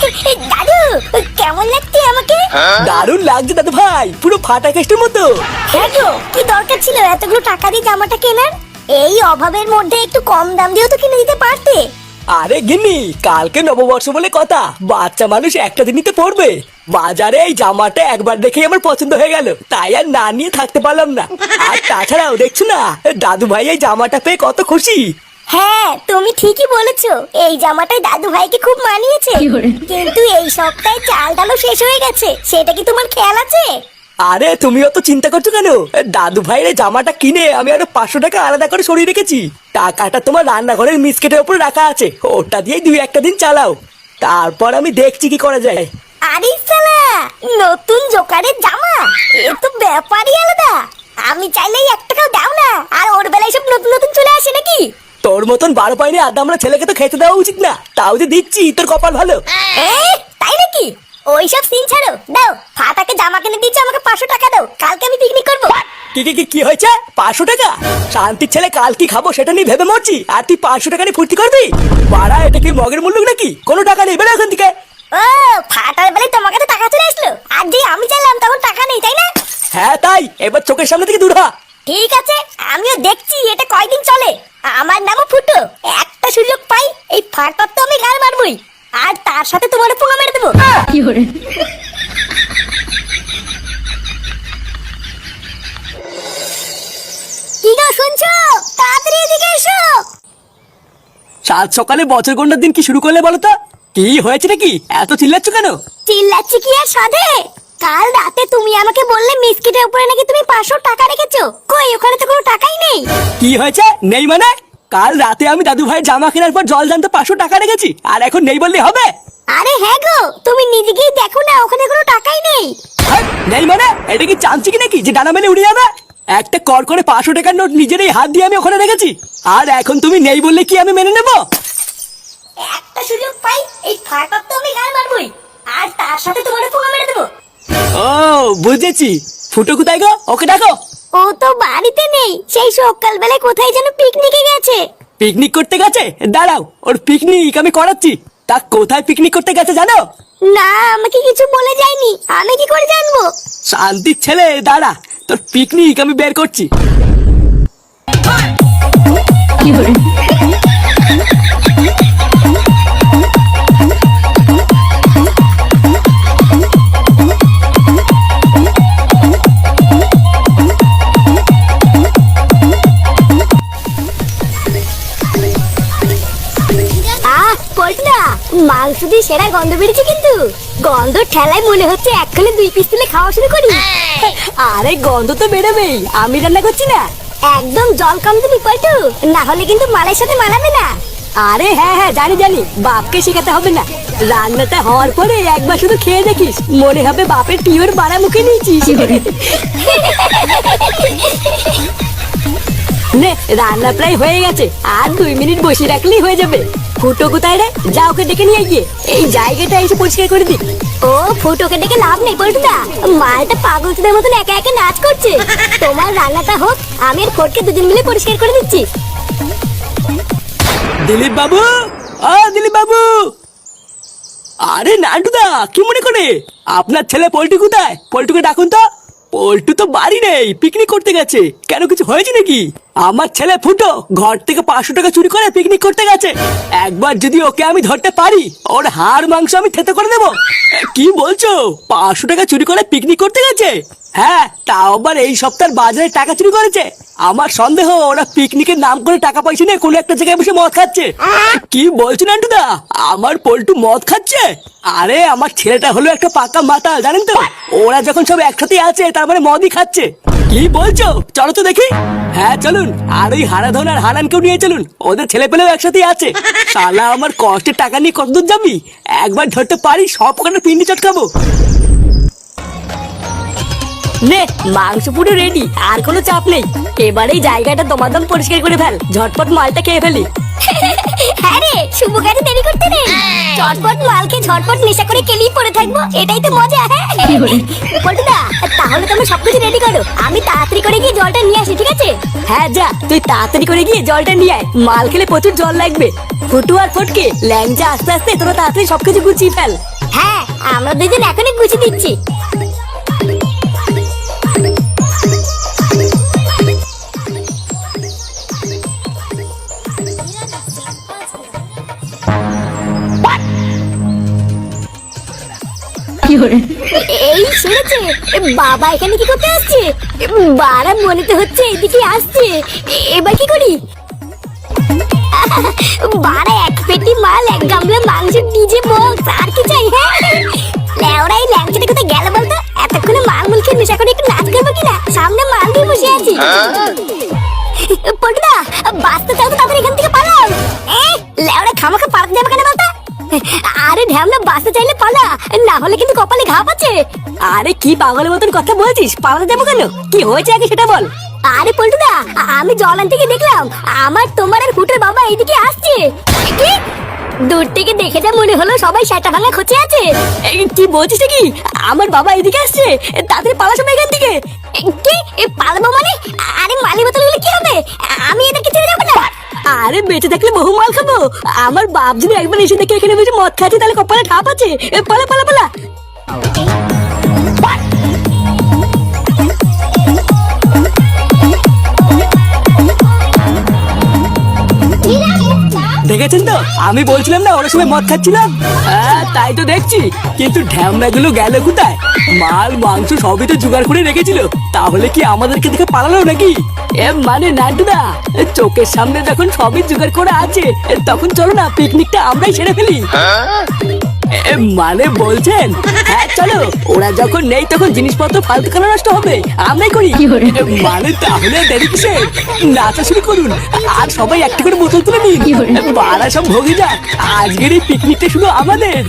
দাদু কেমন লাগছে আমাকে? দারুণ লাগছে দাদু ভাই, পুরো ফাটা কেস্টের মতো। হ্যাঁ গো, কি দরকার ছিল এতগুলো টাকা দিয়ে জামাটা কেনার? এই অভাবের মধ্যে একটু কম দাম দিয়েও তো কিনে দিতে পারতে। আরে গিন্নি, কালকে নববর্ষ বলে কথা, বাচ্চা মানুষ একটা দিনই তো পড়বে। বাজারে এই জামাটা একবার দেখেই আমার পছন্দ হয়ে গেল, তাই আর না নিয়ে থাকতে পারলাম না। আর তাছাড়াও দেখছো না, দাদু ভাই এই জামাটা পেয়ে কত খুশি। হ্যাঁ তুমি ঠিকই বলেছো, এই জামাটাই দাদু ভাইকে খুব মানিয়েছে। কিন্তু এই সপ্তাহে চাল ডালও শেষ হয়ে গেছে, সেটা কি তোমার খেয়াল আছে? আরে তুমি অত চিন্তা করছো কেন? দাদু ভাইয়ের এই জামাটা কিনে আমি আরো 500 টাকা আলাদা করে সরিয়ে রেখেছি। টাকাটা তোমার রান্নাঘরের মিসকেটের উপর রাখা আছে, ওটা দিয়েই 2-1 দিন চালাও, তারপর আমি দেখছি কি করা যায়। আরে শালা, নতুন জোকারের জামা, এ তো ব্যাপারই আলাদা। আমি চাইলেই 1 টাকাও দাও না, আর ওর বেলায় সব নতুন নতুন চলে আসে নাকি? তোর মতন 12 পাইনি আদামরা ছেলেকে তো খেতে দেওয়া উচিত না, তাও যে দিচ্ছি তোর কপাল ভালো। তাই নাকি? ওইসব সিন ছাড়ো, দাও ফাটাকে জামা কিনে দিচ্ছ, আমাকে 500 টাকা দাও, কালকে আমি পিকনিক করবো। কি কি কি হয়েছে? 500 টাকা? শান্তির ছেলে কাল কি খাবো সেটা নিয়ে ভেবে মরছি, আর তুই 500 টাকা নিয়ে ফুর্তি করবি? বাড়া, এটা কি মগের মূল্য নাকি? কোনো টাকা নেই, বেরো এখান থেকে। ও, ফাটার বেলায় তোমার কাছে টাকা চলে আসলো, আর যে আমি চাইলাম তখন টাকা নেই, তাই না? হ্যাঁ তাই, এবার চোখের সামনে থেকে দূর হ। ঠিক আছে, আমিও দেখছি এটা কয়দিন চলে। আমার নামও ফুটো, একটা সুযোগ পাই এই ফাটার তো আমি গাল মারবই, আর তার সাথে তোমার পোঙা মেরে দেবো। কি গো শুনছো? তাড়াতাড়ি এদিকে এসো। সাত সকালে বছর গন্ডার দিন কি শুরু করলে বলো তো? কি হয়েছে নাকি, এত চিল্লাচ্ছ কেন? চিল্লাচ্ছি কি আর সাধে? কাল রাতে তুমি আমাকে বললে মিসকিটের উপরে নাকি তুমি 500 টাকা রেখেছো, কই ওখানে তো কোনো টাকাই নেই। কি হয়েছে নেই মানে? কাল রাতে আমি দাদু ভাইয়ের জামা কেনার পর জল জানতে 500 টাকা রেখেছি, আর এখন নেই বললে হবে? আরে হ্যাঁ গো, তুমি নিজে গিয়ে দেখো না, ওখানে কোনো টাকাই নেই। নেই মানে? এটা কি চামচি কি নাকি যে ডানা মেলে উড়ে যাবে? একটা কর করে 500 টাকার নোট নিজের এই হাত দিয়ে আমি ওখানে রেখেছি, আর এখন তুমি নেই বললে কি আমি মেনে নেবো? একটা সুযোগ পাই এই ফাটার তো আমি গাল মারবই, আর তার সাথে তোমার পোঙা মেরে দেবো। ও বুঝেছি, ফুটো কোথায় গো? ওকে ডাকো। ও তো বাড়িতে নেই, সেই সকালবেলায় কোথায় যেন পিকনিকে গেছে। পিকনিক করতে গেছে? দাঁড়াও, ওর পিকনিক আমি করাচ্ছি। তা কোথায় পিকনিক করতে গেছে জানো? না, আমাকে কিছু বলে যায়নি, আমি কি করে জানবো? শান্তির ছেলে, দাঁড়া, তোর পিকনিক আমি বের করছি। পল্টুদা, মাংস দিয়ে সেরা গন্ধ বেরিয়েছে, কিন্তু গন্ধ ঠেলায় মনে হচ্ছে এক্ষুনি 2 পিস তুলে খাওয়া শুরু করি। আরে গন্ধ তো বেরোবেই, আমি রান্না করছি না। একদম জল কম দিবি পল্টু, না হলে কিন্তু মালের সাথে মানাবে না। আরে হ্যাঁ হ্যাঁ, জানি জানি, বাপকে শেখাতে হবে না। রান্নাটা হওয়ার পরে একবার শুধু খেয়ে দেখিস, মনে হবে বাপের পিওর বাড়া মুখে নিয়েছিস। নে, রান্না প্রায় হয়ে গেছে, আর 2 মিনিট বসে রাখলেই হয়ে যাবে। ফুটো কোথায় রে? যা ওকে ডেকে নিয়ে গিয়ে এই জায়গাটা এসে পরিষ্কার করে দি। ও, ফুটোকে ডেকে লাভ নেই পল্টুদা, মালটা পাগলদের মতন একা একা নাচ করছে। তোমার রান্নাটা হোক, আমি আর ফটকে দুজন মিলে পরিষ্কার করে দিচ্ছি। দিলীপ বাবু, ও দিলীপ বাবু। আরে নান্টুদা, কি মনে করে? আপনার ছেলে পল্টু কোথায়? পল্টুকে ডাকুন তো। পল্টু তো বাড়ি নেই, পিকনিক করতে গেছে। কেন, কিছু হয়েছে নাকি? আমার ছেলে ফুটো ঘর থেকে 500 টাকা চুরি করে পিকনিক করতে গেছে। একবার যদি ওকে আমি ধরতে পারি, ওর হাড় মাংস আমি থেতে করে দেবো। কি বলছো? 500 টাকা চুরি করে পিকনিক করতে গেছে? হ্যাঁ, তাও আবার এই সপ্তাহের বাজারে টাকা চুরি করেছে। আমার সন্দেহ ওরা পিকনিকের নাম করে টাকা পয়সা নিয়ে কোনো একটা জায়গায় বসে মদ খাচ্ছে। কি বলছো নান্টুদা, আমার পল্টু মদ খাচ্ছে? আরে আমার ছেলেটা হলো একটা পাকা মাতাল, জানেন তো? ওরা যখন সব একসাথে আছে তার মানে মদই খাচ্ছে। কি বলছো? চলো তো দেখি। হ্যাঁ চলুন, আর ওই হারাধন আর হারানকেও নিয়ে চলুন, ওদের ছেলে পেলেও একসাথে আছে। শালা আমার কষ্টের টাকা নিয়ে কতদূর যাবি? একবার ধরতে পারি সব কটা পিন্ডি চটকাবো। নে, মাংস পুরো রেডি, আর কোনো চাপ নেই। এবারে জায়গাটা দমাদম পরিষ্কার করে ফেল, ঝটপট মালটা খেয়ে ফেলি। হ্যাঁ রে, শুভ কাজে দেরি করতে নেই, ঝটপট মালকে ঝটপট নেশা করে কেলিয়ে পড়ে থাকবো, এটাই তো মজা। হ্যাঁ পল্টুদা, তাহলে তুমি সবকিছু রেডি করো, আমি তাড়াতাড়ি করে গিয়ে জলটা নিয়ে আসি, ঠিক আছে? হ্যাঁ যা, তুই তাড়াতাড়ি করে গিয়ে জলটা নিয়ে আয়, মাল খেলে প্রচুর জল লাগবে। ফুটু আর ফটকে ল্যাংচা আস্তে আস্তে তোরা তাড়াতাড়ি সবকিছু গুছিয়ে ফেল। হ্যাঁ, আমরা দুজন এখনই গুছিয়ে দিচ্ছি। এই শুনেছে বাবা এখানে কি করতে আসছে? বাড়া মনে তো হচ্ছে এইদিকে আসছে। এবার কি করি? বাড়া এক পেটি মাল, এক গামলা মাংস, ডিজে বক্স, আর কি চাই? হ্যাঁ লেওড়াই ল্যাংচাটা কোথায় গেল বলতো? এতক্ষণে মাল মুল খেয়ে নেশা করে একটু নাচ করবো কিনা? সামনে মাল দিয়ে বসে আছি। পল্টুদা বাঁচতে চাও তো তাদের এখান থেকে পালাও। লেওড়া খামাখা পালাতে যাবে কেন বলতো? আরে ঢ্যামনা বাঁচতে চাইলে পালা, না হলে কিন্তু কপালে ঘাপ আছে। আরে কি পাগলের মতন কথা বলছিস? পালাতে যাবো কেন? কি হয়েছে আগে সেটা বল। আরে পল্টুদা, আমি জল আনতে গিয়ে দেখলাম আমার তোমার আর ফুটের বাবা এইদিকে আসছে। কি? দূর থেকে দেখে যা মনে হলো সবাই সেটা ভাঙা খোঁচে আছে। কি বলছিস কি? আমার বাবা এদিকে আসছে, তাদের পালা সবাই এখান থেকে। কি পালাবো মানে? আরে মালি বোতল হলে কি হবে? আমি এদেরকে ছেড়ে যাবো না। আরে বেঁচে থাকলে বহু মাল খাবো। আমার বাপ যদি একবার এসে দেখে এখানে বসে মদ খাচ্ছে তাহলে কপালে ঠাপ আছে। পালা পালা পালা। দেখেছেন তো, আমি বলছিলাম না ওরা সময় মদ খাচ্ছিলাম। হ্যাঁ তাই তো দেখছি, কিন্তু ঢ্যামনা গুলো গেল কোথায়? মাল মাংস সবই তো জোগাড় করে রেখেছিল, তাহলে কি আমাদেরকে দেখে পালালো নাকি? মানে নান্টুদা, চোখের সামনে যখন সবই জোগাড় করে আছে তখন চলো না পিকনিকটা আমরাই সেরে ফেলি। মানে বলছেন? হ্যাঁ চলো, ওরা যখন নেই তখন জিনিসপত্র ফালতু খানা নষ্ট হবে, আমরাই করি। মানে তাহলে দেরি কিসে? নাচা শুরু করুন আর সবাই একটা করে বোতল তুলে নিন। বাড়া সব ভোগে যাক, আজকের এই পিকনিকটা শুধু আমাদের।